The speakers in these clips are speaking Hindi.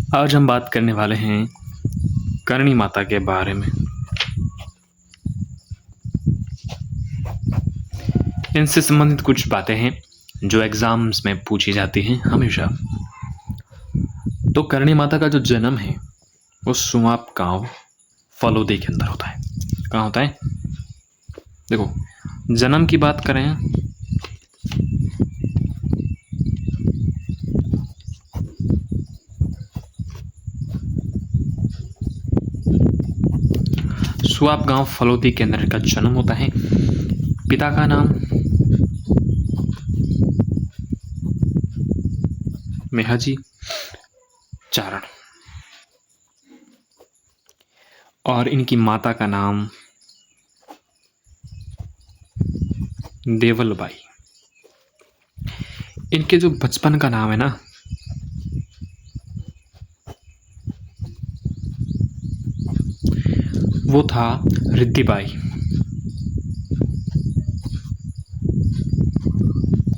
आज हम बात करने वाले हैं करणी माता के बारे में। इनसे संबंधित कुछ बातें हैं जो एग्जाम्स में पूछी जाती हैं हमेशा। तो करणी माता का जो जन्म है वो सुआप गांव फलोदी के अंदर होता है। कहाँ होता है? देखो, जन्म की बात करें सुआप गांव फलोदी के अंदर का जन्म होता है। पिता का नाम मेहाजी चारण और इनकी माता का नाम देवलबाई। इनके जो बचपन का नाम है ना, वो था रिद्धिबाई।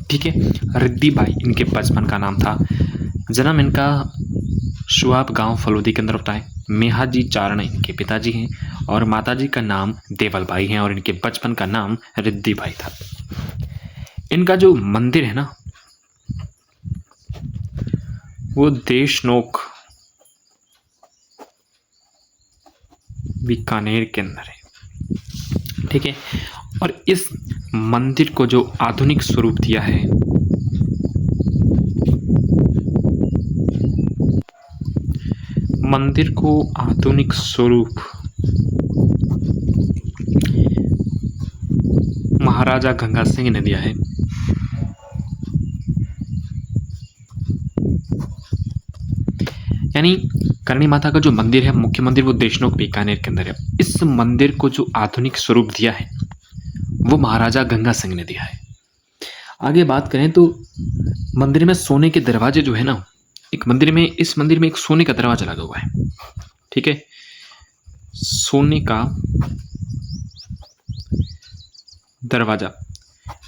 ठीक है, रिद्धिबाई इनके बचपन का नाम था। जन्म इनका सुआप गांव फलोदी के अंदर होता है। मेहाजी चारण इनके पिताजी हैं और माताजी का नाम देवलबाई है और इनके बचपन का नाम रिद्धिबाई था। इनका जो मंदिर है ना, वो देशनोक बीकानेर के अंदर है। ठीक है, और इस मंदिर को जो आधुनिक स्वरूप दिया है मंदिर को आधुनिक स्वरूप महाराजा गंगा सिंह ने दिया है। यानी करणी माता का जो मंदिर है, मुख्य मंदिर, वो देशनोक बीकानेर के अंदर है। इस मंदिर को जो आधुनिक स्वरूप दिया है वो महाराजा गंगा सिंह ने दिया है। आगे बात करें तो मंदिर में सोने के दरवाजे जो है ना, इस मंदिर में एक सोने का दरवाजा लगा हुआ है। ठीक है, सोने का दरवाजा।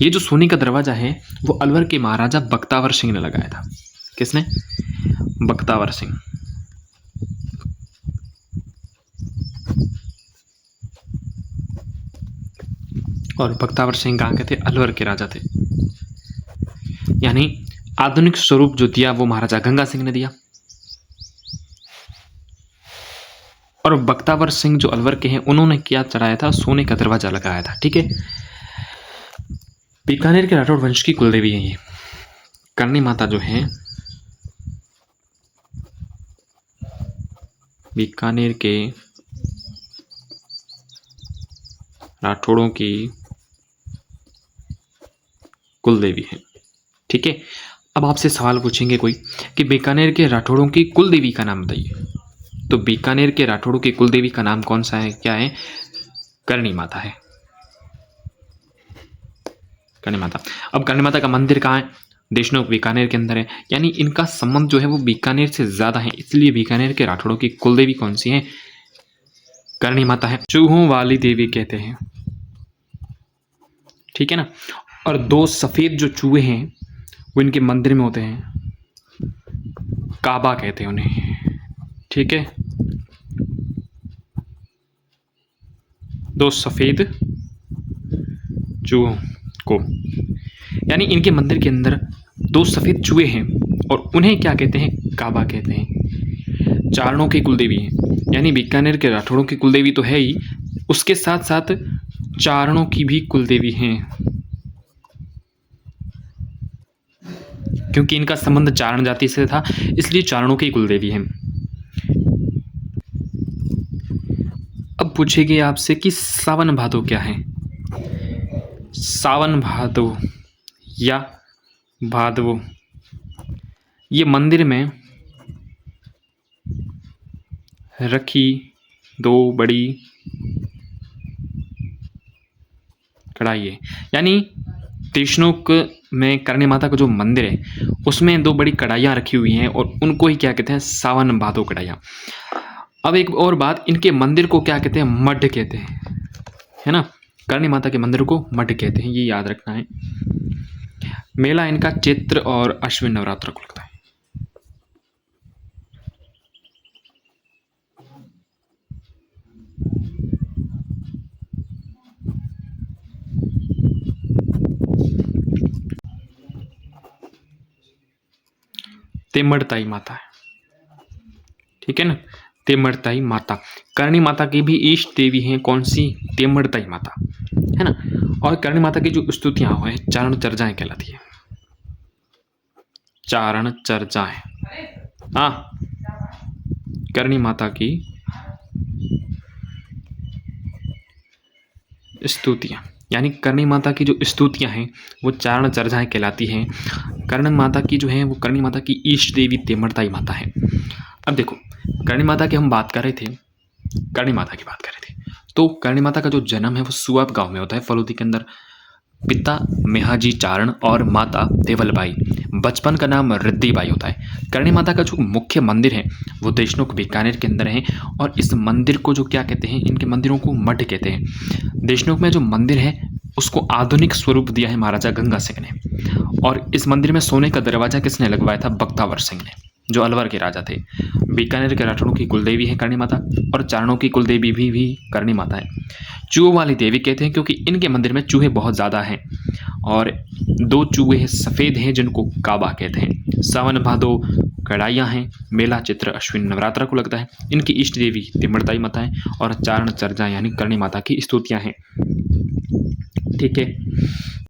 ये जो सोने का दरवाजा है वो अलवर के महाराजा बख्तावर सिंह ने लगाया था। किसने? बख्तावर सिंह। और बख्तावर सिंह कहाँ के थे? अलवर के राजा थे। यानी आधुनिक स्वरूप जो दिया वो महाराजा गंगा सिंह ने दिया। और बख्तावर सिंह जो अलवर के हैं, उन्होंने क्या चढ़ाया था? सोने का दरवाजा लगाया था। ठीक है, बीकानेर के राठौड़ वंश की कुलदेवी है ये करणी माता जो है। बीकानेर के राठौड़ों की कुलदेवी है। ठीक है, अब आपसे सवाल पूछेंगे कोई कि बीकानेर के राठौड़ों की कुलदेवी का नाम बताइए। तो बीकानेर के राठौड़ों की कुलदेवी का नाम कौन सा है? क्या है? करणी माता है। करणी माता। अब करणी माता का मंदिर कहाँ है? देशनोक बीकानेर के अंदर है। यानी इनका संबंध जो है वो बीकानेर से ज्यादा है, इसलिए बीकानेर के राठौड़ों की कुलदेवी कौन सी है? करणी माता है। चूहों वाली देवी कहते हैं। ठीक है ना। और दो सफेद जो चूहे हैं वो इनके मंदिर में होते हैं, काबा कहते हैं उन्हें। ठीक है, दो सफेद चूहों को, यानी इनके मंदिर के अंदर दो सफेद चूहे हैं और उन्हें क्या कहते हैं? काबा कहते हैं। चारणों की कुलदेवी है, यानी बीकानेर के राठौड़ों की कुलदेवी तो है ही, उसके साथ साथ चारणों की भी कुलदेवी हैं, क्योंकि इनका संबंध चारण जाति से था, इसलिए चारणों की कुलदेवी है। अब पूछेगी आपसे कि सावन भादो क्या है? सावन भादो या भादवो, ये मंदिर में रखी दो बड़ी कढ़ाई है। यानी देशनोक में करणी माता का जो मंदिर है उसमें दो बड़ी कढ़ाइयाँ रखी हुई हैं और उनको ही क्या कहते हैं? सावन भादो कढ़ाइयाँ। अब एक और बात, इनके मंदिर को क्या कहते हैं? मठ कहते हैं, है ना। करणी माता के मंदिर को मठ कहते हैं, ये याद रखना है। मेला इनका चैत्र और अश्विन नवरात्र को लगता है। तेमड़ताई माता है, ठीक है ना, तेमड़ताई माता। करणी माता की भी इष्ट देवी हैं कौन सी? तेमड़ताई माता, है ना। और करणी माता की जो स्तुतियां हैं चारण चर्चाएं कहलाती है, चारण चर्चाएं। हाँ, करणी माता की स्तुतियां, यानी करणी माता की जो स्तुतियां हैं वो चारण चर्चाएं कहलाती हैं। करणी माता की जो है वो करणी माता की इष्ट देवी तेमड़ताई माता है। अब देखो, करणी माता की हम बात कर रहे थे, करणी माता की बात कर रहे थे, तो करणी माता का जो जन्म है वो सुअप गांव में होता है, फलोदी के अंदर। पिता मेहाजी चारण और माता देवलबाई, बचपन का नाम रिद्धिबाई होता है। करणी माता का जो मुख्य मंदिर है वो देशनोक बीकानेर के अंदर है, और इस मंदिर को जो क्या कहते हैं, इनके मंदिरों को मठ कहते हैं। देशनोक में जो मंदिर है उसको आधुनिक स्वरूप दिया है महाराजा गंगा सिंह ने, और इस मंदिर में सोने का दरवाजा किसने लगवाया था? बख्तावर सिंह ने, जो अलवर के राजा थे। बीकानेर के राठौड़ों की कुलदेवी है करणी माता, और चारणों की कुलदेवी भी करणी माता है। चूहों वाली देवी कहते हैं क्योंकि इनके मंदिर में चूहे बहुत ज़्यादा हैं, और 2 चूहे सफ़ेद हैं जिनको काबा कहते हैं। सावन भादो कड़ाइयाँ हैं, मेला चित्र अश्विन नवरात्र को लगता है। इनकी इष्ट देवी तिमड़ताई माता है, और चारण चर्चा यानी करणी माता की स्तुतियाँ हैं, ठीक है।